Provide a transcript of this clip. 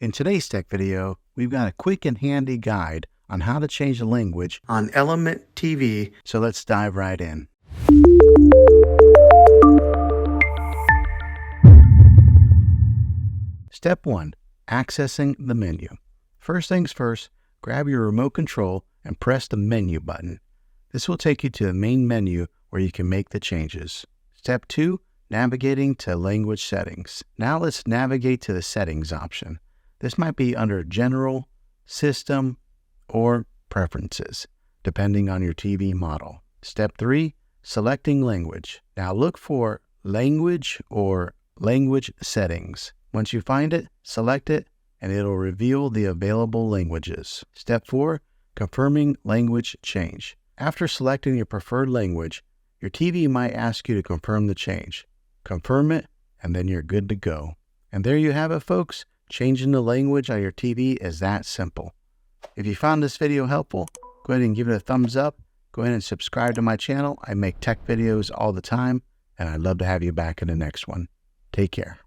In today's tech video, we've got a quick and handy guide on how to change the language on Element TV, so let's dive right in. Step 1. Accessing the menu. First things first, grab your remote control and press the menu button. This will take you to the main menu where you can make the changes. Step 2. Navigating to language settings. Now let's navigate to the settings option. This might be under General, System, or Preferences, depending on your TV model. Step 3. Selecting language. Now look for Language or Language Settings. Once you find it, select it, and it'll reveal the available languages. Step 4. Confirming language change. After selecting your preferred language, your TV might ask you to confirm the change. Confirm it, and then you're good to go. And there you have it, folks. Changing the language on your TV is that simple. If you found this video helpful, go ahead and give it a thumbs up. Go ahead and subscribe to my channel. I make tech videos all the time, and I'd love to have you back in the next one. Take care.